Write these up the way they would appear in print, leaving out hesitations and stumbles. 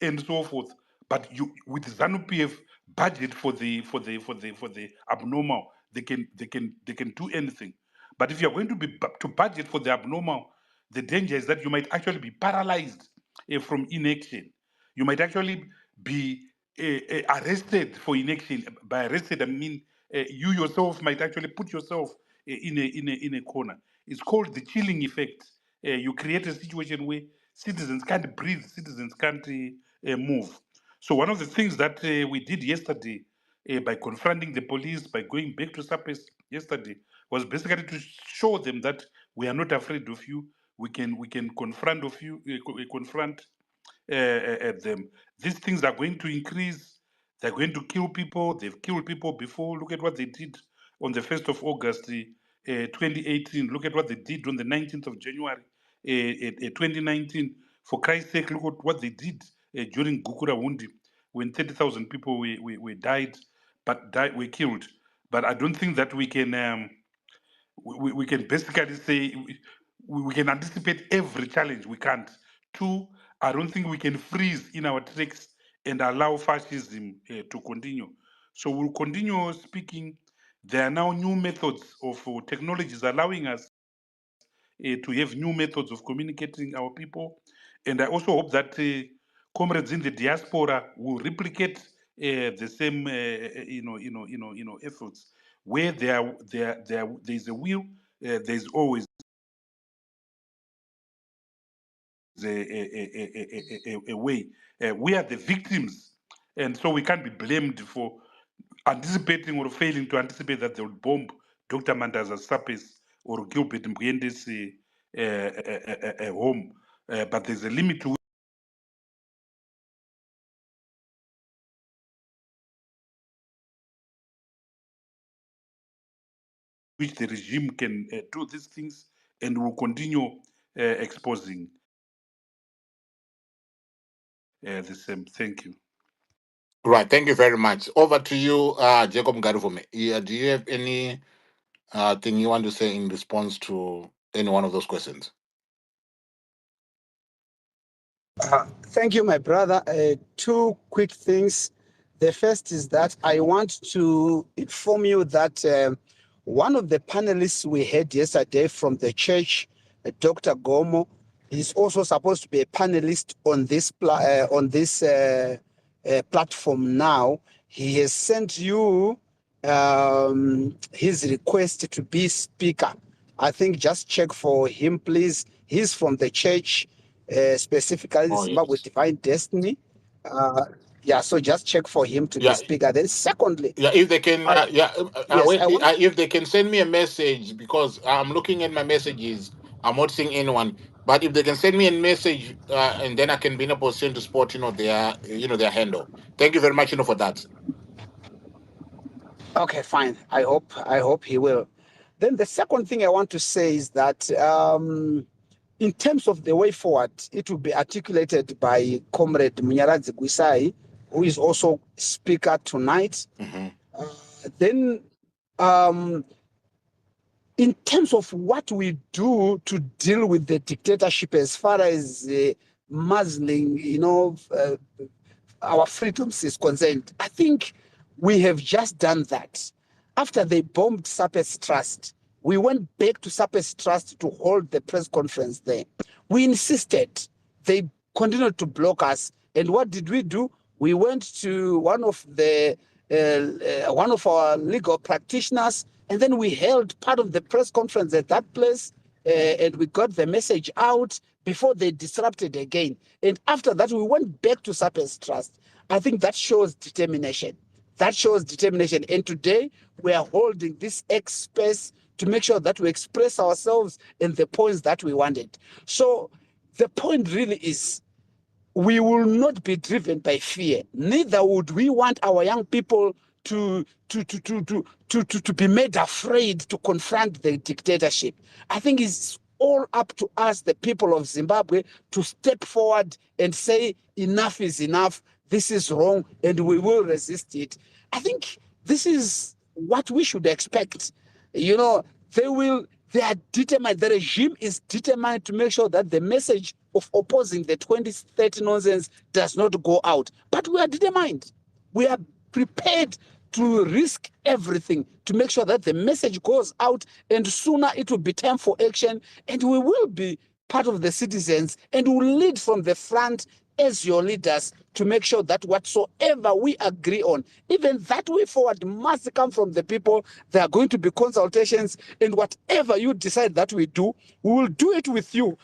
and so forth. But you, with ZANU-PF, budget for the abnormal, they can do anything. But if you're going to to budget for the abnormal, the danger is that you might actually be paralyzed from inaction. You might actually be arrested for inaction. By arrested, I mean you yourself might actually put yourself in a corner. It's called the chilling effect. You create a situation where citizens can't breathe, citizens can't move. So one of the things that we did yesterday, by confronting the police, by going back to SAPES yesterday, was basically to show them that we are not afraid of you. We can confront of you, confront them. These things are going to increase. They're going to kill people. They've killed people before. Look at what they did on the 1st of August 2018. Look at what they did on the 19th of January 2019. For Christ's sake, look at what they did during Gukura Wundi, when 30,000 people we died, were killed. But I don't think that we can we can basically say we can anticipate every challenge. We can't. Two, I don't think we can freeze in our tracks and allow fascism to continue. So we'll continue speaking. There are now new methods of technologies allowing us to have new methods of communicating our people. And I also hope that comrades in the diaspora will replicate the same, efforts. Where there's a will, there's always a way. We are the victims, and so we can't be blamed for anticipating or failing to anticipate that they will bomb Dr. Mandaza Sapes or Gilbert Mbuende's home. But there's a limit to which the regime can do these things, and will continue exposing the same. Thank you. Right. Thank you very much. Over to you, Jacob Ngaruvume. Do you have any thing you want to say in response to any one of those questions? Thank you, my brother. Two quick things. The first is that I want to inform you that one of the panelists we had yesterday from the church, Dr. Gomo, is also supposed to be a panelist on this platform now. He has sent you his request to be speaker. I think just check for him, please. He's from the church. Specifically Zimbabwe Divine Destiny. So just check for him to be speaker. Then secondly, if they can, if they can send me a message, because I'm looking at my messages, I'm not seeing anyone. But if they can send me a message, and then I can be in a position to spot, their handle. Thank you very much, for that. Okay, fine. I hope he will. Then the second thing I want to say is that in terms of the way forward, it will be articulated by Comrade Munyaradzi Gwisai, who is also speaker tonight. Mm-hmm. Then, in terms of what we do to deal with the dictatorship as far as muzzling, our freedoms is concerned, I think we have just done that. After they bombed SAPES Trust, we went back to SAPES Trust to hold the press conference there. We insisted. They continued to block us. And what did we do? We went to one of our legal practitioners, and then we held part of the press conference at that place, and we got the message out before they disrupted again. And after that, we went back to SAPES Trust. I think that shows determination. That shows determination. And today, we are holding this X space to make sure that we express ourselves in the points that we wanted. So the point really is, we will not be driven by fear. Neither would we want our young people to be made afraid to confront the dictatorship. I think it's all up to us, the people of Zimbabwe, to step forward and say, enough is enough, this is wrong, and we will resist it. I think this is what we should expect. They are determined, the regime is determined to make sure that the message of opposing the 2030 nonsense does not go out. But we are determined. We are prepared to risk everything to make sure that the message goes out, and sooner it will be time for action, and we will be part of the citizens and will lead from the front as your leaders to make sure that whatsoever we agree on, even that way forward must come from the people. There are going to be consultations, and whatever you decide that we do, we will do it with you,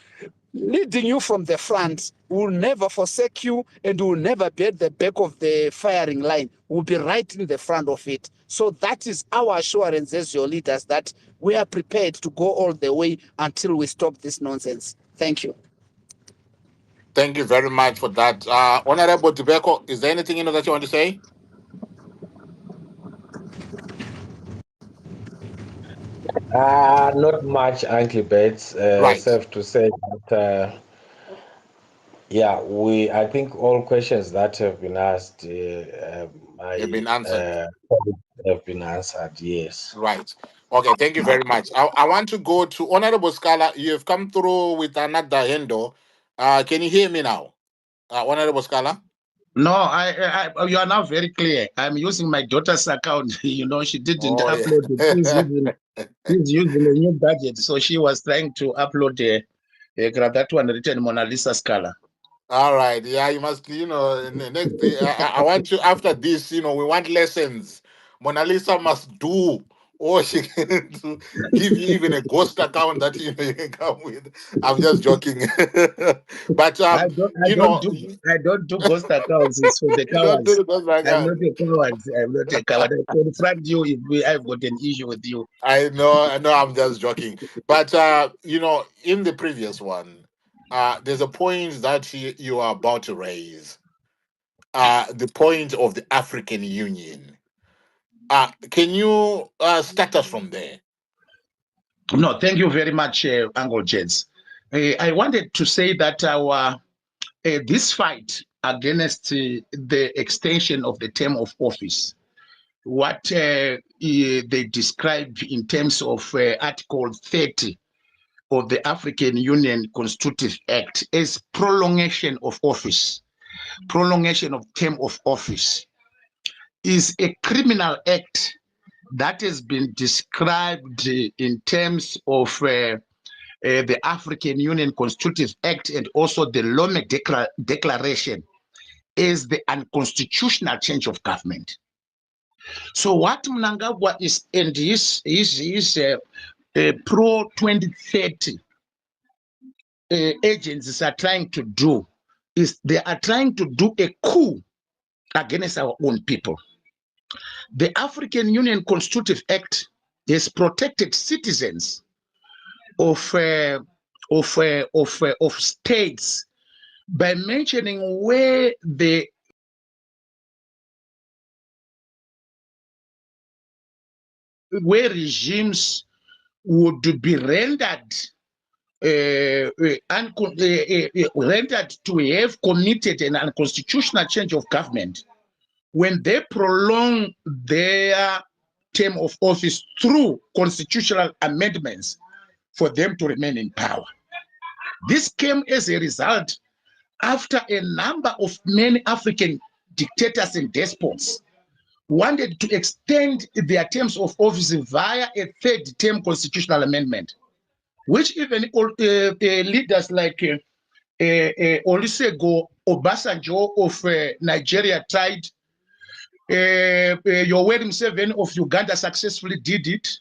leading you from the front. We will never forsake you, and we will never be at the back of the firing line. We'll be right in the front of it. So that is our assurance as your leaders, that we are prepared to go all the way until we stop this nonsense. Thank you. Thank you very much for that. Honorable Tibeko, is there anything that you want to say? Not much, Uncle Bates. Right. Safe to say that, yeah, I think all questions that have been asked Have been answered. have been answered, yes. Right. Okay, thank you very much. I want to go to Honorable Scala. You have come through with another handle. Can you hear me now? Honorable Scala? No, you are now very clear. I'm using my daughter's account. You know, she didn't upload it. She's using a new budget, so she was trying to upload that one written Mona Lisa Scala. All right. Yeah, you must, next I want you, after this, we want lessons. Mona Lisa must do, or she can give you even a ghost account that you can come with. I'm just joking. But I don't do ghost accounts. It's for the you don't do cowards. the ghost account. I'm not a coward. I confront you if I've got an issue with you. I know, I'm just joking. But in the previous one, there's a point that you are about to raise. The point of the African Union. Can you start us from there? No, thank you very much, Uncle Jens. I wanted to say that our this fight against the extension of the term of office, what they describe in terms of Article 30 of the African Union Constitutive Act as prolongation of office, prolongation of term of office, is a criminal act that has been described in terms of the African Union Constitutive Act and also the Lome Declaration as the unconstitutional change of government. So what Mnangagwa is and his pro 2030 agencies are trying to do is they are trying to do a coup against our own people. The African Union Constitutive Act has protected citizens of states by mentioning where regimes would be rendered to have committed an unconstitutional change of government when they prolong their term of office through constitutional amendments for them to remain in power. This came as a result after a number of many African dictators and despots wanted to extend their terms of office via a third term constitutional amendment, which even leaders like Olusegun Obasanjo of Nigeria tried. Yoweri Museveni of Uganda successfully did it.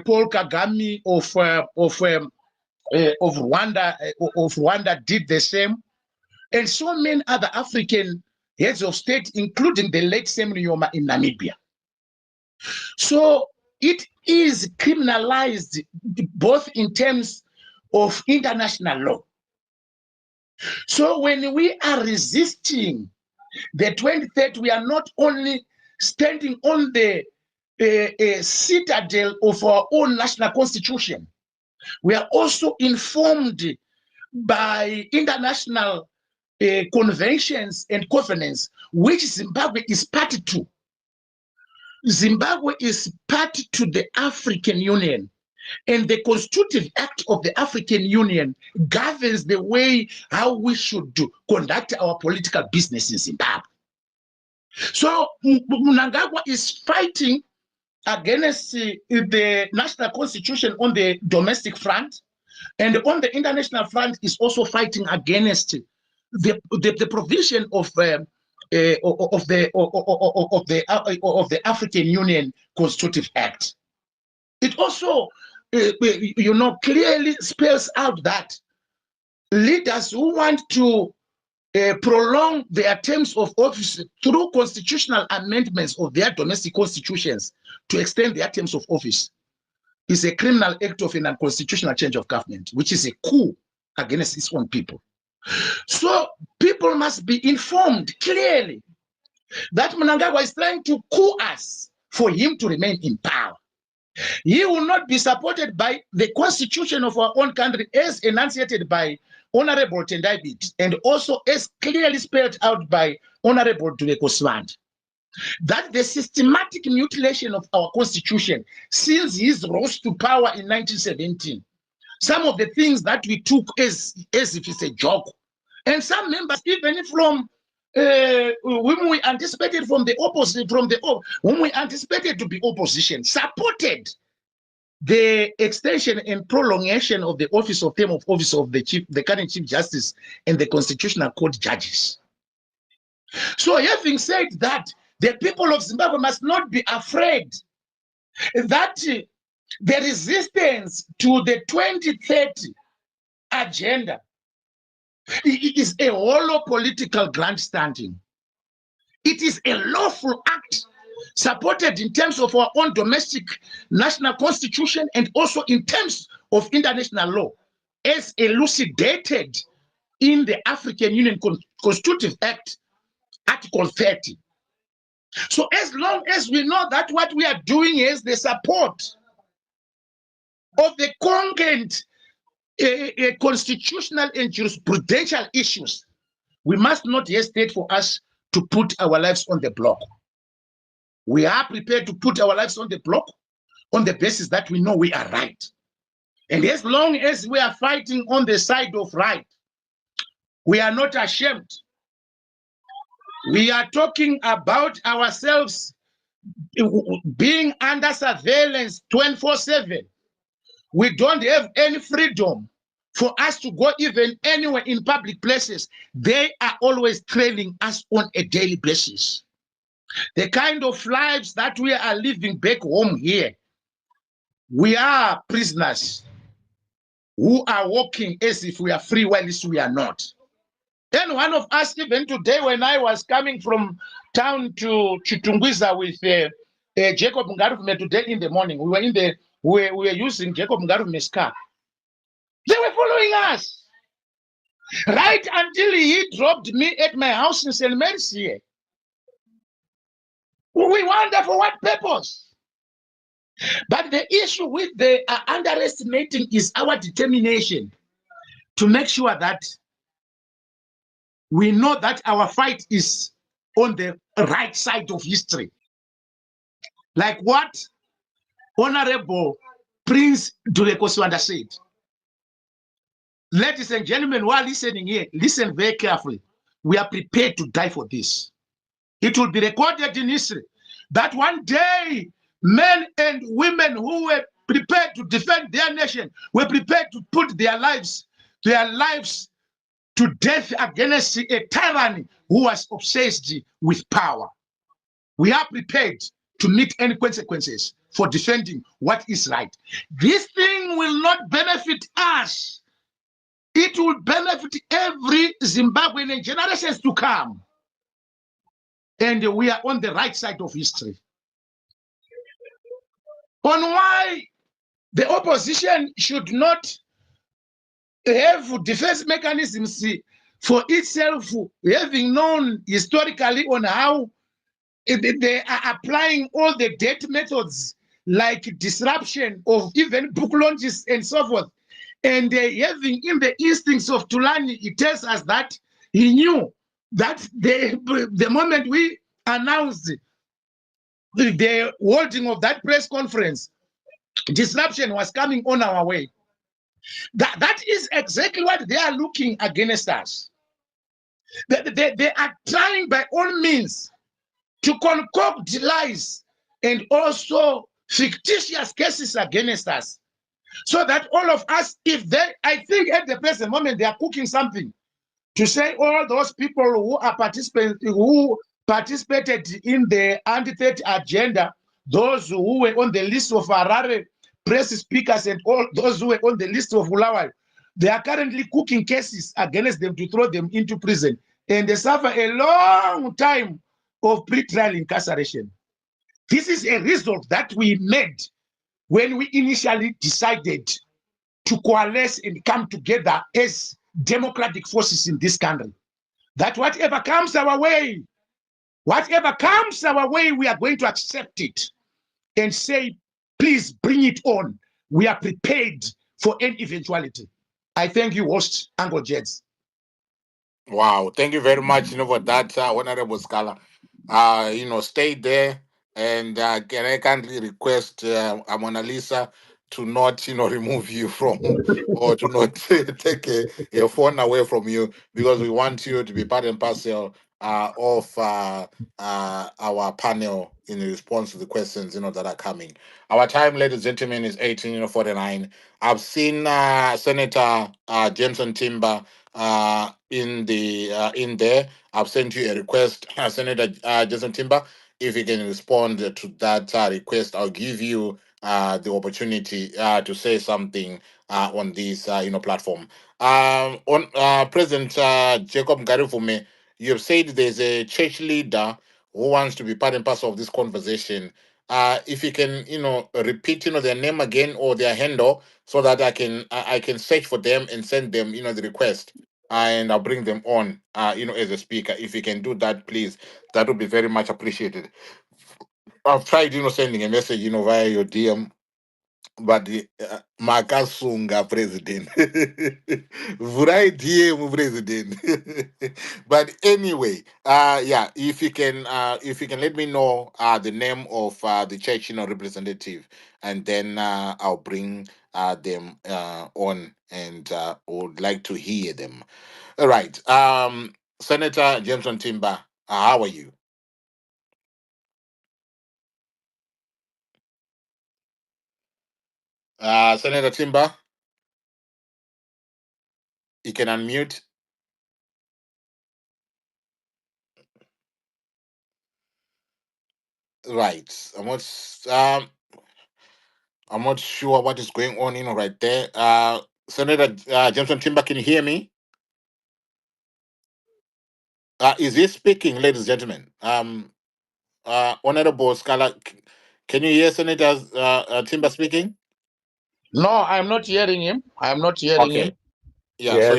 Paul Kagame of Rwanda did the same, and so many other African heads of state, including the late Sam Nujoma in Namibia. So it is criminalized both in terms of international law. So when we are resisting the 2030, we are not only standing on the citadel of our own national constitution, we are also informed by international conventions and covenants, which Zimbabwe is party to. Zimbabwe is party to the African Union. And the Constitutive Act of the African Union governs the way how we should conduct our political business in Zimbabwe. So Mnangagwa is fighting against the national constitution on the domestic front, and on the international front is also fighting against the provision of the African Union Constitutive Act. It also, clearly spells out that leaders who want to prolong their terms of office through constitutional amendments of their domestic constitutions to extend their terms of office is a criminal act of an unconstitutional change of government, which is a coup against its own people. So people must be informed clearly that Mnangagwa is trying to coup us for him to remain in power. He will not be supported by the constitution of our own country as enunciated by Honorable Tendai Biti, and also as clearly spelled out by Honorable Duleko Swand, that the systematic mutilation of our constitution since his rise to power in 1917, some of the things that we took as if it's a joke, and some members even from whom we anticipated from the opposite, whom we anticipated to be opposition, supported the extension and prolongation of the term of office of the current Chief Justice and the Constitutional Court judges. So having said that, the people of Zimbabwe must not be afraid that the resistance to the 2030 agenda is a hollow political grandstanding. It is a lawful act supported in terms of our own domestic national constitution and also in terms of international law, as elucidated in the African Union Constitutive Act, Article 30. So as long as we know that what we are doing is the support of the congruent constitutional and jurisprudential issues, we must not hesitate for us to put our lives on the block. We are prepared to put our lives on the block on the basis that we know we are right. And as long as we are fighting on the side of right, we are not ashamed. We are talking about ourselves being under surveillance 24/7. We don't have any freedom for us to go even anywhere in public places. They are always trailing us on a daily basis. The kind of lives that we are living back home here, we are prisoners who are walking as if we are free, while we are not. Then one of us, even today, when I was coming from town to Chitungwiza with Jacob Ngaruvume today in the morning, we were using Jacob Ngaruvume's car. They were following us right until he dropped me at my house in St. Mary's here. We wonder for what purpose. But the issue with the underestimating is our determination to make sure that we know that our fight is on the right side of history. Like what Honorable Prince Duleko Swanda said. Ladies and gentlemen who are listening here, listen very carefully. We are prepared to die for this. It will be recorded in history that one day men and women who were prepared to defend their nation were prepared to put their lives to death against a tyranny who was obsessed with power. We are prepared to meet any consequences for defending what is right. This thing will not benefit us. It will benefit every Zimbabwean in generations to come. And we are on the right side of history. On why the opposition should not have defense mechanisms for itself, having known historically on how they are applying all the debt methods like disruption of even book launches and so forth. And having in the instincts of Tulani, it tells us that he knew that the moment we announced the holding of that press conference, disruption was coming on our way. That is exactly what they are looking against us. They are trying by all means to concoct lies and also fictitious cases against us. So that all of us, I think at the present moment, they are cooking something to say all those people who participated in the anti-threat agenda, those who were on the list of Harare press speakers and all those who were on the list of Bulawayo, they are currently cooking cases against them to throw them into prison. And they suffer a long time of pre-trial incarceration. This is a result that we made when we initially decided to coalesce and come together as democratic forces in this country. That whatever comes our way, we are going to accept it and say, please bring it on. We are prepared for any eventuality. I thank you, host Uncle Jeds. Wow, thank you very much, for that, Honorable Scholar. Stay there, and can I kindly request Mona Lisa to not, remove you from, or to not take a phone away from you, because we want you to be part and parcel of our panel in response to the questions, that are coming. Our time, ladies and gentlemen, is 18:49. I've seen Senator Jameson Timber in there. I've sent you a request, Senator Jason Timber. If you can respond to that request, I'll give you the opportunity to say something on this platform. On President Jacob Garifume, you have said there's a church leader who wants to be part and parcel of this conversation. If you can, repeat, their name again or their handle, so that I can search for them and send them, the request, and I'll bring them on, as a speaker. If you can do that, please, that would be very much appreciated. I've tried, sending a message, via your DM, but makasunga president vurai DM president. But anyway, yeah, if you can let me know the name of the church, representative, and then I'll bring them on, and would like to hear them. All right. Senator Jameson Timber, how are you? Senator Timber, you can unmute. Right. I'm not sure what is going on, right there. Senator Jameson Timber, can you hear me? Is he speaking, ladies and gentlemen? Honorable Scholar, can you hear Senator Timber speaking? No, I'm not hearing him. I'm not hearing him. Okay. Yeah, so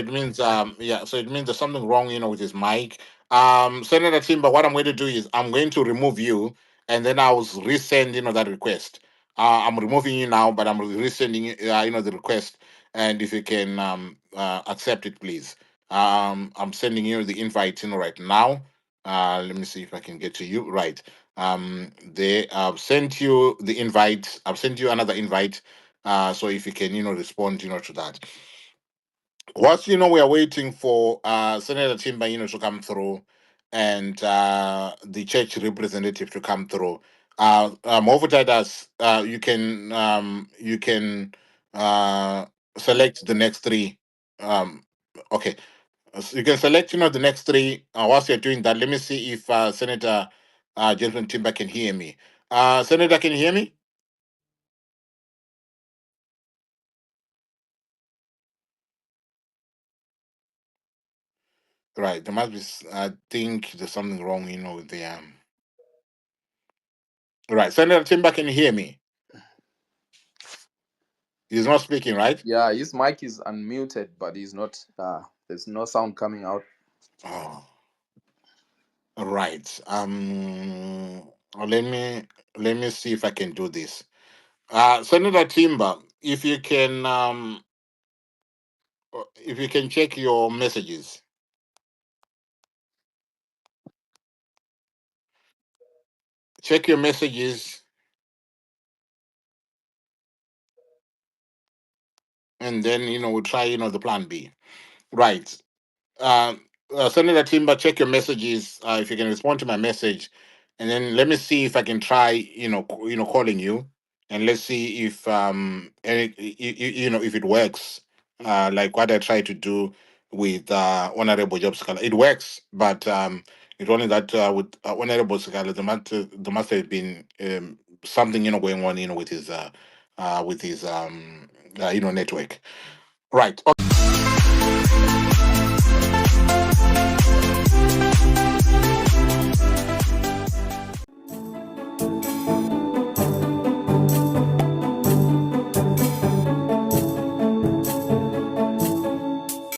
Yes. it means there's something wrong, with his mic. Senator Timber, what I'm going to do is I'm going to remove you, and then I will resend, that request. I'm removing you now, but I'm resending you, the request, and if you can accept it, please. I'm sending you the invite, right now. Let me see if I can get to you. Right. They sent you the invite. I've sent you another invite. So if you can, respond, to that. Whilst we are waiting for Senator Timber, to come through, and the church representative to come through. Movotadas, you can select the next three. Okay, so you can select the next three. Whilst you're doing that, let me see if Senator Jameson Timber can hear me. Senator, can you hear me? Right, there must be. I think there's something wrong, with the Right, Senator Timber, can you hear me? He's not speaking, right? Yeah, his mic is unmuted, but he's not. There's no sound coming out. Oh, right. Let me see if I can do this. Senator Timber, if you can check your messages. Check your messages. and then we'll try the plan B. Right. Senator Timber, check your messages if you can respond to my message, and then let me see if I can try calling you, and let's see if if it works, like what I tried to do with Honorable Job Scala. It works, but it's only that with Honorable Scala, there must have been something going on with his network. Right. Okay.